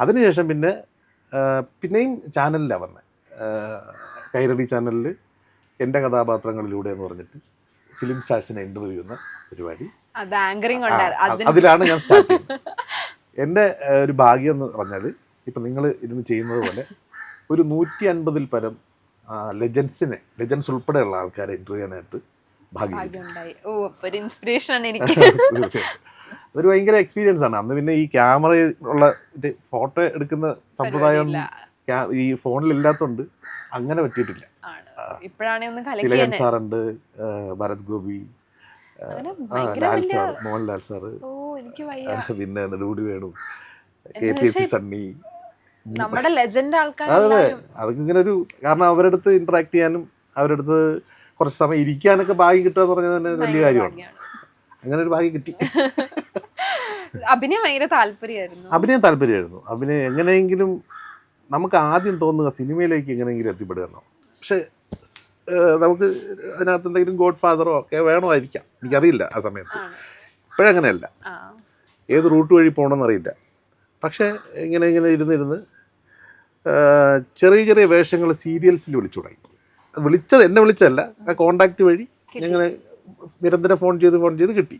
അതിനുശേഷം പിന്നെയും ചാനലിലാണ് വന്നത്. കൈരളി ചാനലിൽ എൻ്റെ കഥാപാത്രങ്ങളിലൂടെ എന്ന് പറഞ്ഞിട്ട് ഫിലിം സ്റ്റാർസിനെ ഇൻ്റർവ്യൂ ചെയ്യുന്ന പരിപാടി, അതിലാണ് ഞാൻ സ്റ്റാർട്ട് ചെയ്യുന്നത്. എൻ്റെ ഒരു ഭാഗ്യം എന്ന് പറഞ്ഞാൽ ഇപ്പം നിങ്ങൾ ഇരുന്ന് ചെയ്യുന്നത് പോലെ ഒരു 150-ൽ പരം ലെജൻസ് ഉൾപ്പെടെയുള്ള ആൾക്കാരെ ഇൻ്റർവ്യൂ ചെയ്യാനായിട്ട് ഭാഗ്യം. അതൊരു ഭയങ്കര എക്സ്പീരിയൻസ് ആണ്. അന്ന് പിന്നെ ഈ ക്യാമറ ഉള്ള ഫോട്ടോ എടുക്കുന്ന സമ്പ്രദായം ഈ ഫോണിലില്ലാത്തതുകൊണ്ട് അങ്ങനെ പറ്റിയിട്ടില്ല. തിലകൻ സാറുണ്ട്, ഭരത് ഗോപി, മോഹൻലാൽ സാറ്, പിന്നെ നെടുമുടി വേണു, KPSC സണ്ണി. അതെ, അതൊക്കെ ഇങ്ങനെ ഒരു കാരണം അവരുടെ അടുത്ത് ഇന്ററാക്ട് ചെയ്യാനും അവരുടെ അടുത്ത് കുറച്ച് സമയം ഇരിക്കാനൊക്കെ ഭാഗ്യം കിട്ടുക എന്ന് പറഞ്ഞാൽ തന്നെ വലിയ കാര്യമാണ്. അങ്ങനെ ഒരു ഭാഗ്യം കിട്ടി. അഭിനയം ഭയങ്കര താല്പര്യമായിരുന്നു. അഭിനയം എങ്ങനെയെങ്കിലും നമുക്ക് ആദ്യം തോന്നുക സിനിമയിലേക്ക് എങ്ങനെയെങ്കിലും എത്തിപ്പെടുക എന്നാണ്. പക്ഷെ നമുക്ക് അതിനകത്ത് എന്തെങ്കിലും ഗോഡ് ഫാദറോ ഒക്കെ വേണമായിരിക്കാം, എനിക്കറിയില്ല ആ സമയത്ത്. ഇപ്പോഴങ്ങനെയല്ല, ഏത് റൂട്ട് വഴി പോകണമെന്നറിയില്ല. പക്ഷേ ഇങ്ങനെ ഇരുന്നിരുന്ന് ചെറിയ ചെറിയ വേഷങ്ങൾ സീരിയൽസിൽ വിളിച്ചു തുടങ്ങി. എന്നെ വിളിച്ചതല്ല, ആ കോണ്ടാക്ട് വഴി ഞങ്ങൾ നിരന്തരം ഫോൺ ചെയ്ത് കിട്ടി.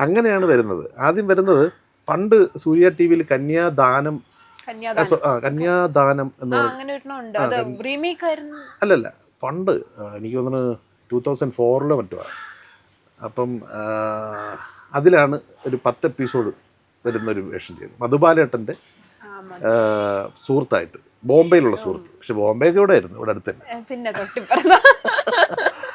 അങ്ങനെയാണ് വരുന്നത്. ആദ്യം വരുന്നത് പണ്ട് സൂര്യ TV കന്യാദാനം എന്ന് അല്ലല്ല, പണ്ട് എനിക്ക് തോന്നുന്നു 2004 മറ്റോ. അപ്പം അതിലാണ് ഒരു 10 എപ്പിസോഡ് വരുന്നൊരു വേഷം ചെയ്തു. മധുബാലേട്ടൻ്റെ സുഹൃത്തായിട്ട്, ബോംബെയിലുള്ള സുഹൃത്ത്. പക്ഷെ ബോംബെയൊക്കെ ഇവിടെ ആയിരുന്നു, ഇവിടെ അടുത്ത് തന്നെ.